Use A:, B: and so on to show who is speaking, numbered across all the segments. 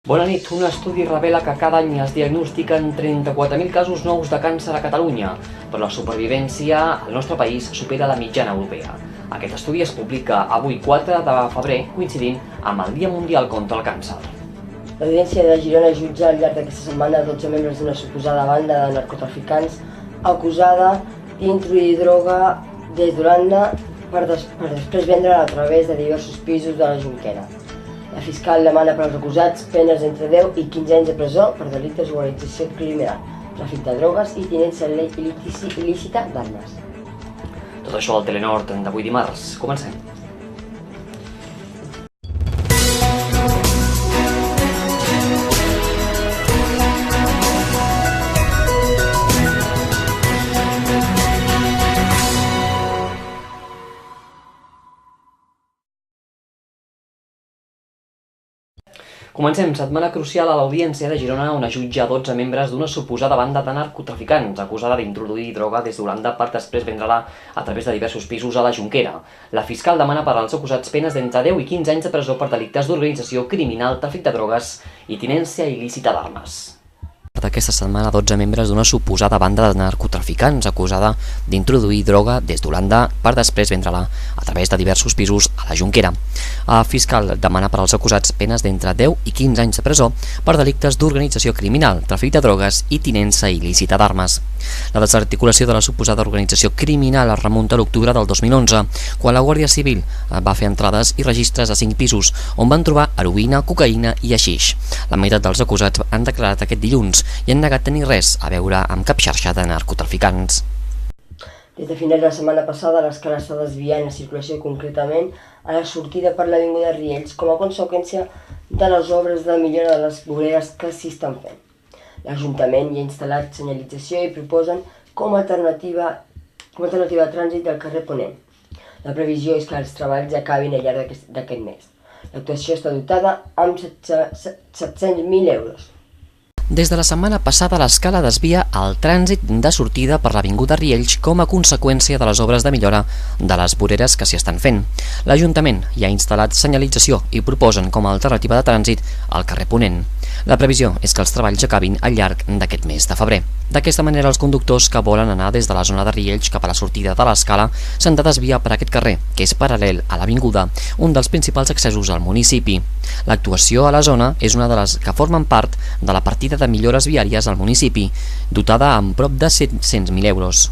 A: Bona nit. Un estudi revela que cada any es diagnostiquen 34.000 casos nous de càncer a Catalunya, però la supervivència al nostre país supera la mitjana europea. Aquest estudi es publica avui 4 de febrer, coincidint amb el Dia Mundial contra el Càncer.
B: L'Audiència de Girona jutja al llarg d'aquesta setmana 12 membres d'una suposada banda de narcotraficants acusada d'introduir droga des d'Holanda per després vendre-la a través de diversos pisos de la Jonquera. La fiscal demana per als acusats penes entre 10 i 15 anys de presó per delictes d'organització criminal, tràfic de drogues i tinença il·lícita d'armes.
A: Tot això al Telenord d'avui dimarts. Comencem. Comencem. Setmana crucial a l'Audiència de Girona, on es jutja 12 membres d'una suposada banda de narcotraficants acusada d'introduir droga des d'Holanda per després vendre-la a través de diversos pisos a la Jonquera. La fiscal demana per als acusats penes d'entre 10 i 15 anys de presó per delictes d'organització criminal, tràfic de drogues i tinença il·lícita d'armes. Aquesta setmana, 12 membres d'una suposada banda de narcotraficants acusada d'introduir droga des d'Holanda per després vendre-la a través de diversos pisos a la Jonquera. El fiscal demana per als acusats penes d'entre 10 i 15 anys de presó per delictes d'organització criminal, tràfic de drogues i tinença il·lícita d'armes. La desarticulació de la suposada organització criminal es remunta a l'octubre del 2011, quan la Guàrdia Civil va fer entrades i registres a 5 pisos, on van trobar heroïna, cocaïna i haixix. La meitat dels acusats han declarat aquest dilluns i han negat tenir res a veure amb cap xarxa de narcotraficants.
B: Des de finals de la setmana passada, l'escala està desviant la circulació, concretament a la sortida per l'avinguda Riells, com a conseqüència de les obres de millora de les voreres que s'hi estan fent. L'Ajuntament hi ha instal·lat senyalització i proposen com a alternativa de trànsit del carrer Ponent. La previsió és que els treballs acabin al llarg d'aquest mes. L'actuació està dotada amb 700.000 euros.
A: Des de la setmana passada, l'escala desvia el trànsit de sortida per l'avinguda Riells com a conseqüència de les obres de millora de les voreres que s'hi estan fent. L'Ajuntament hi ha instal·lat senyalització i proposen com a alternativa de trànsit el carrer Ponent. La previsió és que els treballs acabin al llarg d'aquest mes de febrer. D'aquesta manera, els conductors que volen anar des de la zona de Riells cap a la sortida de l'escala s'han de desviar per aquest carrer, que és paral·lel a l'avinguda, un dels principals accessos al municipi. L'actuació a la zona és una de les que formen part de la partida de millores viàries al municipi, dotada amb prop de 700.000 euros.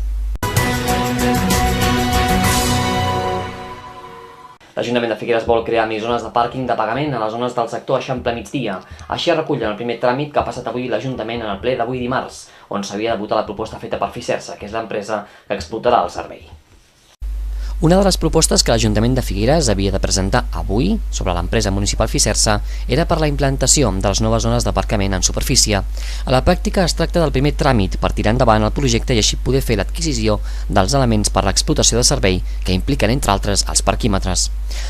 A: L'Ajuntament de Figueres vol crear més zones de pàrquing de pagament a les zones del sector Eixample Migdia. Així es recull en el primer tràmit que ha passat avui l'Ajuntament en el ple d'avui dimarts, on s'havia de votar la proposta feta per Fisersa, que és l'empresa que explotarà el servei. Una de les propostes que l'Ajuntament de Figueres havia de presentar avui sobre l'empresa municipal Fisersa era per la implantació de les noves zones d'aparcament en superfície. A la pràctica es tracta del primer tràmit per tirar endavant el projecte i així poder fer l'adquisició dels elements per l'explotació de servei que impliquen, entre altres, els parquímetres.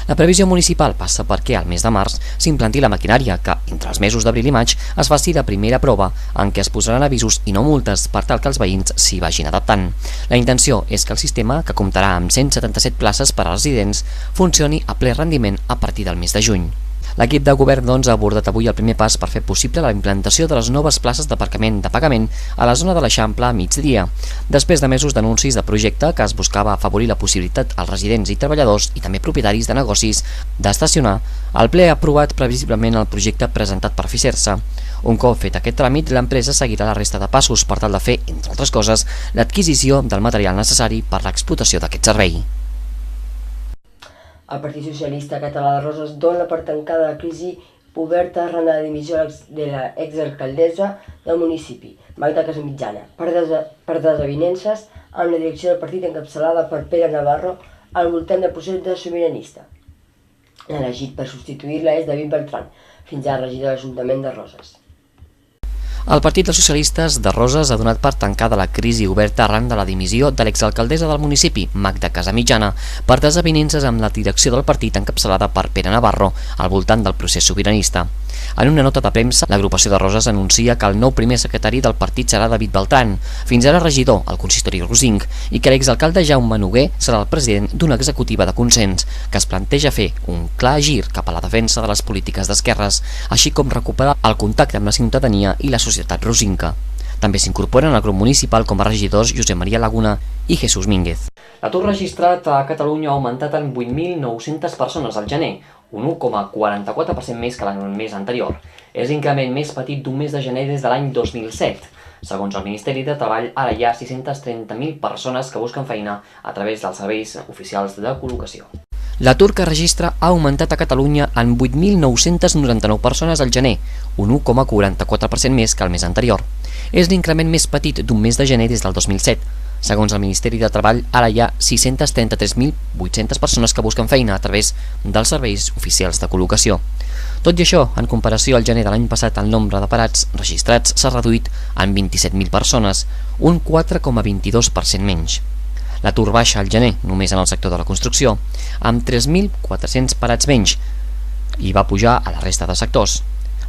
A: La previsió municipal passa perquè al mes de març s'implanti la maquinària que, entre els mesos d'abril i maig, es faci la primera prova en què es posaran avisos i no multes per tal que els veïns s'hi vagin adaptant. La intenció és que el sistema, que comptarà amb 177 places per als residents, funcioni a ple rendiment a partir del mes de juny. L'equip de govern ha abordat avui el primer pas per fer possible la implantació de les noves places d'aparcament de pagament a la zona de l'Eixample a migdia. Després de mesos d'anuncis de projecte que es buscava afavorir la possibilitat als residents i treballadors i també propietaris de negocis d'estacionar, el ple ha aprovat previsiblement el projecte presentat per Fisersa. Un cop fet aquest tràmit, l'empresa seguirà la resta de passos per tal de fer, entre altres coses, l'adquisició del material necessari per l'explotació d'aquest servei.
B: El Partit Socialista Català de Roses dona per tancada la crisi oberta arran de la dimissió de l'exalcaldessa del municipi, Magda Casamitjana, per desavinences amb la direcció del partit encapçalada per Pere Navarro al voltant del procés de sobiranista. L'elegit per substituir-la és David Beltrán, fins ara regidor de l'Ajuntament de Roses.
A: El Partit dels Socialistes de Roses ha donat per tancada la crisi oberta arran de la dimissió de l'exalcaldessa del municipi, Magda Casamitjana, per desavinences amb la direcció del partit encapçalada per Pere Navarro al voltant del procés sobiranista. En una nota de premsa, l'agrupació de Roses anuncia que el nou primer secretari del partit serà David Beltran, fins ara regidor al consistori rosinc, i que l'exalcalde Jaume Noguer serà el president d'una executiva de consens, que es planteja fer un clar gir cap a la defensa de les polítiques d'esquerres, així com recuperar el contacte amb la ciutadania i la societat rosinca. També s'incorporen al grup municipal com a regidors Josep Maria Laguna i Jesús Mínguez. L'atur registrat a Catalunya ha augmentat en 8.900 persones al gener, un 1,44% més que l'any mes anterior. És l'increment més petit d'un mes de gener des de l'any 2007. Segons el Ministeri de Treball, ara hi ha 630.000 persones que busquen feina a través dels serveis oficials de col·locació. L'atur que registra ha augmentat a Catalunya en 8.999 persones al gener, un 1,44% més que el mes anterior. És l'increment més petit d'un mes de gener des del 2007. Segons el Ministeri de Treball, ara hi ha 633.800 persones que busquen feina a través dels serveis oficials de col·locació. Tot i això, en comparació al gener de l'any passat, el nombre de parats registrats s'ha reduït en 27.000 persones, un 4,22% menys. L'atur baixa al gener, només en el sector de la construcció, amb 3.400 parats menys, i va pujar a la resta de sectors.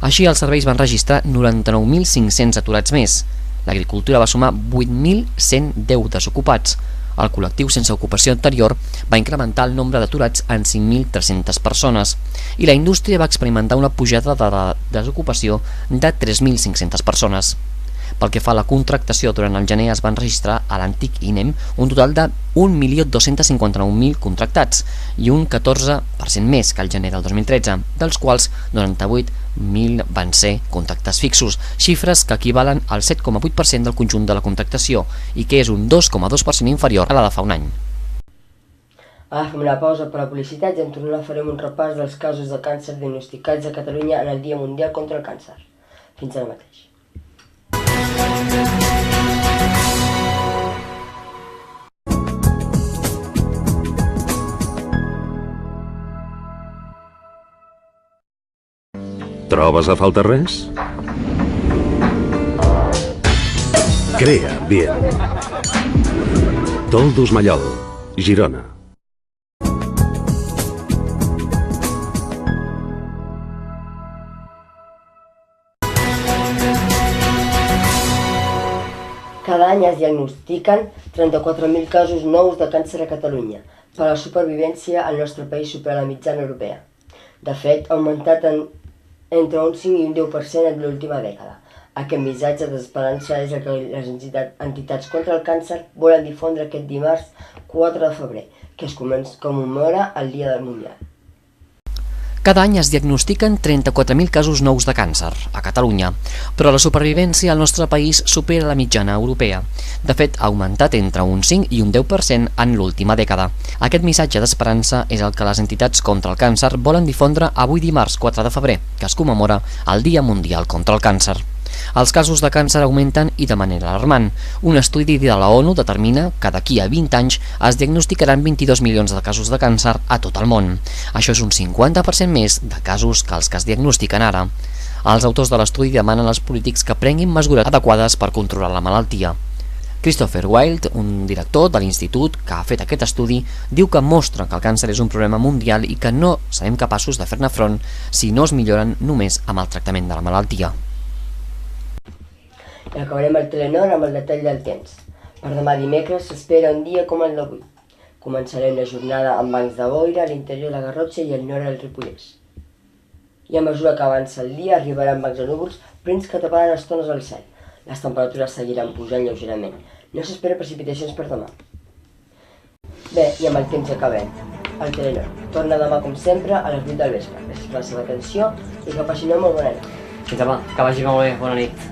A: Així, els serveis van registrar 99.500 aturats més. L'agricultura va sumar 8.110 desocupats. El col·lectiu sense ocupació anterior va incrementar el nombre d'aturats en 5.300 persones i la indústria va experimentar una pujada de la desocupació de 3.500 persones. Pel que fa a la contractació, durant el gener es van registrar a l'antic INEM un total de 1.259.000 contractats i un 14% més que el gener del 2013, dels quals 98.000 van ser contractes fixos, xifres que equivalen al 7,8% del conjunt de la contractació i que és un 2,2% inferior a la de fa un any.
B: Ara fem una pausa per la publicitat i en tornar farem un repàs dels casos de càncer diagnosticats a Catalunya en el Dia Mundial contra el Càncer. Fins ara mateix.
C: ¿Trobes a falta res? Crea bien. Toldos Mallol, Girona.
B: Cada any es diagnostiquen 34.000 casos nous de càncer a Catalunya. Per la supervivència, el nostre país supera la mitjana europea. De fet, ha augmentat entre un 5 i un 10% en l'última dècada. Aquest missatge d'esperança és el que les entitats contra el càncer volen difondre aquest dimarts 4 de febrer, que es commemora el Dia del Mundial.
A: Cada any es diagnostiquen 34.000 casos nous de càncer a Catalunya, però la supervivència al nostre país supera la mitjana europea. De fet, ha augmentat entre un 5 i un 10% en l'última dècada. Aquest missatge d'esperança és el que les entitats contra el càncer volen difondre avui dimarts 4 de febrer, que es commemora el Dia Mundial contra el Càncer. Els casos de càncer augmenten i de manera alarmant. Un estudi de la ONU determina que d'aquí a 20 anys es diagnosticaran 22 milions de casos de càncer a tot el món. Això és un 50% més de casos que els que es diagnostiquen ara. Els autors de l'estudi demanen als polítics que prenguin mesures adequades per controlar la malaltia. Christopher Wilde, un director de l'institut que ha fet aquest estudi, diu que mostra que el càncer és un problema mundial i que no serem capaços de fer-ne front si no es milloren només amb el tractament de la malaltia.
B: I acabarem el Telenor amb el detall del temps. Per demà dimecres s'espera un dia com el d'avui. Començarem la jornada amb bancs de boira a l'interior de la Garrotxa i al nord del Ripollès. I a mesura que avança el dia arribaran bancs de núvols prims que taparan estones al cel. Les temperatures seguiran pujant lleugerament. No s'espera precipitacions per demà. Bé, i amb el temps acabem. El Telenor torna demà com sempre a les 8 del vespre. Gràcies per la seva atenció i que passin una molt bona nit.
A: Fins demà, que vagi molt bé, bona nit.